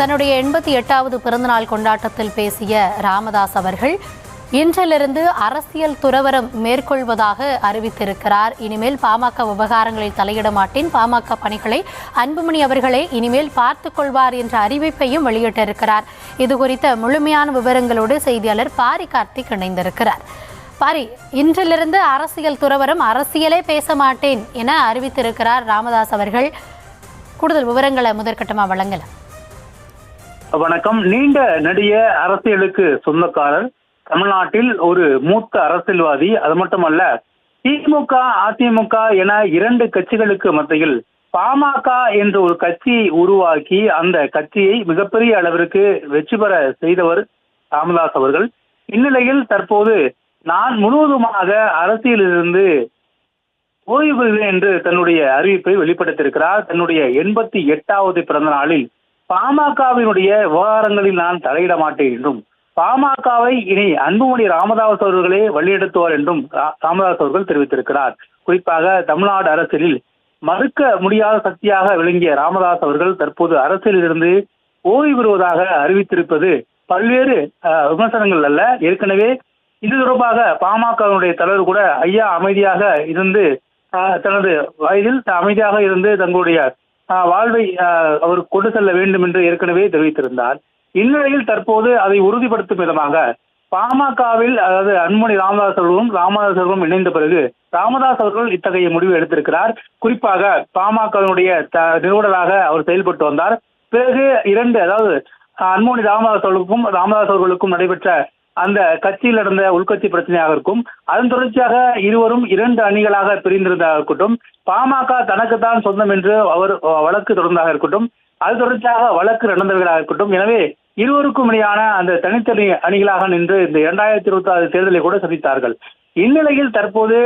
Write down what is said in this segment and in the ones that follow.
தன்னுடைய 88வது பிறந்தநாள் கொண்டாட்டத்தில் பேசிய ராமதாஸ் அவர்கள் இன்றிலிருந்து அரசியல் துறவரம் மேற்கொள்வதாக அறிவித்திருக்கிறார். இனிமேல் பாமக விவகாரங்களில் தலையிட மாட்டேன், பாமக பணிகளை அன்புமணி அவர்களே இனிமேல் பார்த்துக் கொள்வார் என்ற அறிவிப்பையும் வெளியிட்டிருக்கிறார். இது குறித்த முழுமையான விவரங்களோடு செய்தியாளர் பாரி கார்த்திக் இணைந்திருக்கிறார். பாரி, இன்றிலிருந்து அரசியல் துறவரம், அரசியலே பேச மாட்டேன் என அறிவித்திருக்கிறார் ராமதாஸ் அவர்கள். கூடுதல் விவரங்களை முதற்கட்டமாக வழங்கல. வணக்கம். நீண்ட நெடிய அரசியலுக்கு சொந்தக்காரர், தமிழ்நாட்டில் ஒரு மூத்த அரசியல்வாதி. அது மட்டுமல்ல, திமுக அதிமுக என இரண்டு கட்சிகளுக்கு மத்தியில் பாமக என்ற ஒரு கட்சியை உருவாக்கி அந்த கட்சியை மிகப்பெரிய அளவிற்கு வெற்றி பெற செய்தவர் ராமதாஸ் அவர்கள். இந்நிலையில் தற்போது நான் முழுவதுமாக அரசியலிலிருந்து ஓய்வு பெறுவேன் என்று தன்னுடைய அறிவிப்பை வெளிப்படுத்தியிருக்கிறார். தன்னுடைய 88வது பிறந்த நாளில் பாமகவினுடைய விவகாரங்களில் நான் தலையிட மாட்டேன் என்றும், பாமகவை இனி அன்புமணி ராமதாஸ் அவர்களே வழிநடத்துவார் என்றும் ராமதாஸ் அவர்கள் தெரிவித்திருக்கிறார். குறிப்பாக தமிழ்நாடு அரசியலில் மறுக்க முடியாத சக்தியாக விளங்கிய ராமதாஸ் அவர்கள் தற்போது அரசியலிலிருந்து ஓய்வு பெறுவதாக அறிவித்திருப்பது பல்வேறு விமர்சனங்கள் அல்ல. ஏற்கனவே இது தொடர்பாக பாமகவினுடைய தலைவர் கூட ஐயா அமைதியாக இருந்து தனது வயதில் அமைதியாக இருந்து தங்களுடைய வாழ்வை அவர் கொண்டு செல்ல வேண்டும் என்று ஏற்கனவே தெரிவித்திருந்தார். இந்நிலையில் தற்போது அதை உறுதிப்படுத்தும் விதமாக பாமகவில், அதாவது அன்புமணி ராமதாஸ் அவர்களும் இணைந்த பிறகு ராமதாஸ் அவர்கள் இத்தகைய முடிவு எடுத்திருக்கிறார். குறிப்பாக பாமகவினுடைய நிறுவனராக அவர் செயல்பட்டு வந்தார். பிறகு அதாவது அன்புமணி ராமதாஸ் அவர்களுக்கும் நடைபெற்ற அந்த கட்சியில் நடந்த உள்கட்சி பிரச்சனையாக இருக்கும். அதன் தொடர்ச்சியாக இருவரும் 2 அணிகளாக பிரிந்திருந்ததாக இருக்கட்டும், பாமக தனக்குத்தான் சொந்தம் என்று அவர் வழக்கு தொடர்ந்ததாக இருக்கட்டும், அது தொடர்ச்சியாக வழக்கு நடந்தவர்களாக இருக்கட்டும். எனவே இருவருக்கும் இடையான அந்த தனித்தனி அணிகளாக நின்று இந்த 2026 தேர்தலை கூட சந்தித்தார்கள். இந்நிலையில் தற்போது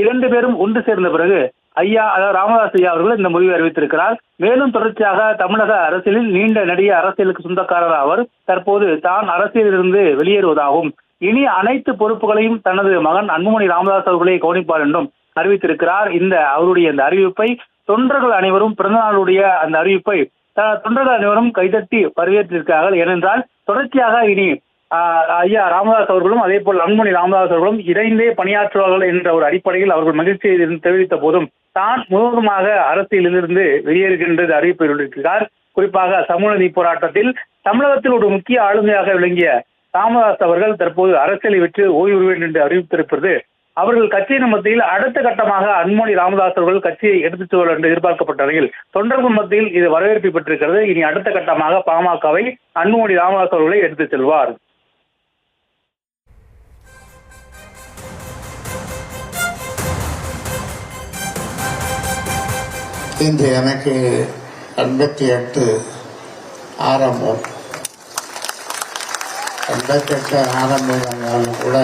2 பேரும் ஒன்று சேர்ந்த பிறகு அதாவது ராமதாஸ் ஐயா அவர்கள் இந்த முடிவை அறிவித்திருக்கிறார். மேலும் தொடர்ச்சியாக தமிழக அரசியலில் நீண்ட நெடிய அரசியலுக்கு சொந்தக்காரர் அவர் தற்போது தான் அரசியலிலிருந்து வெளியேறுவதாகவும், இனி அனைத்து பொறுப்புகளையும் தனது மகன் அன்புமணி ராமதாஸ் அவர்களே கவனிப்பார் என்றும் அறிவித்திருக்கிறார். அவருடைய இந்த அறிவிப்பை தொண்டர்கள் அனைவரும், பிறந்தநாளுடைய அந்த அறிவிப்பை தொண்டர்கள் அனைவரும் கைதட்டி வரவேற்றிருக்கிறார்கள். ஏனென்றால் தொடர்ச்சியாக இனி ஐயா ராமதாஸ் அவர்களும் அதே போல் அன்புமணி ராமதாஸ் அவர்களும் இணைந்தே பணியாற்றுவார்கள் என்ற ஒரு அடிப்படையில் அவர்கள் மகிழ்ச்சியை தெரிவித்த போதும் தான் முழுவதுமாக அரசியலிலிருந்து வெளியேறுகின்றது அறிவிப்பை வெளியிட்டிருக்கிறார். குறிப்பாக சமூக நீதி போராட்டத்தில் தமிழகத்தில் ஒரு முக்கிய ஆளுமையாக விளங்கிய ராமதாஸ் அவர்கள் தற்போது அரசியலை விட்டு ஓய்வு பெறுவேன் என்று அறிவித்திருப்பது அவர்கள் கட்சியின் மத்தியில் அடுத்த கட்டமாக அன்புமணி ராமதாஸ் அவர்கள் கட்சியை எடுத்துச் செல்வார் என்று எதிர்பார்க்கப்பட்ட நிலையில் தொண்டர்கள் மத்தியில் இது வரவேற்பை பெற்றிருக்கிறது. இனி அடுத்த கட்டமாக பாமகவை அன்புமணி ராமதாஸ் அவர்களை எடுத்துச் செல்வார். இன்று எனக்கு 88 ஆரம்பம். 88 ஆரம்பம் என்றாலும் கூட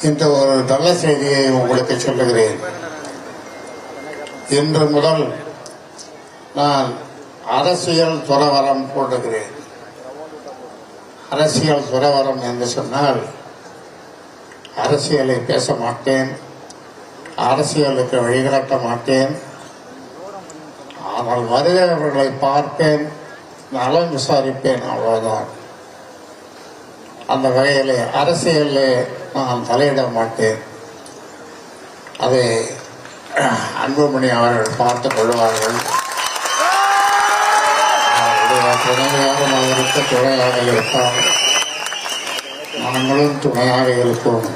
இந்த ஒரு நல்ல செய்தியை உங்களுக்கு சொல்லுகிறேன். இன்று முதல் நான் அரசியல் துறவரம் போடுகிறேன். அரசியல் துறவரம் என்று சொன்னால் அரசியலை பேச மாட்டேன், அரசியலுக்கு வழிகாட்ட மாட்டேன், ஆனால் வருகிறவர்களை பார்ப்பேன், நலம் விசாரிப்பேன், அவ்வளவுதான். அந்த வகையிலே அரசியலில் நான் தலையிட மாட்டேன். அதை அன்புமணி அவர்கள் பார்த்துக் கொள்வார்கள். துணையாக அவருக்கு துணையாக இருப்பார், நாங்களும் துணையாக இருப்போம்.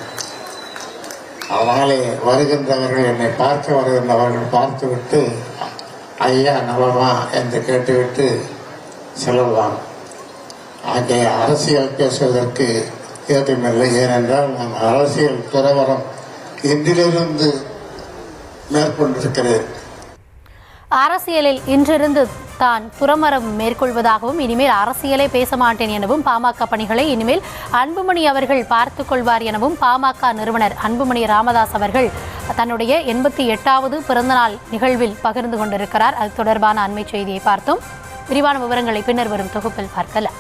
அதனாலே வருகின்றவர்கள், என்னை பார்க்க வருகின்றவர்கள் பார்த்துவிட்டு ஐயா நலமா என்று கேட்டுவிட்டு செல்லலாம். அங்கே அரசியல் பேசுவதற்கு ஏதுமில்லை. ஏனென்றால் நான் அரசியல் துறவரம் இன்றிலிருந்து மேற்கொண்டிருக்கிறேன். அரசியலில் இன்றிருந்து தான் துறமரம் மேற்கொள்வதாகவும், இனிமேல் அரசியலே பேச மாட்டேன் எனவும், பாமக பணிகளை இனிமேல் அன்புமணி அவர்கள் பார்த்துக் கொள்வார் எனவும் பாமக நிறுவனர் அன்புமணி ராமதாஸ் அவர்கள் தன்னுடைய 88வது பிறந்தநாள் நிகழ்வில் பகிர்ந்து கொண்டிருக்கிறார். அது தொடர்பான அண்மை செய்தியை பார்த்தோம். விரிவான விவரங்களை பின்னர் வரும் தொகுப்பில் பார்க்கலாம்.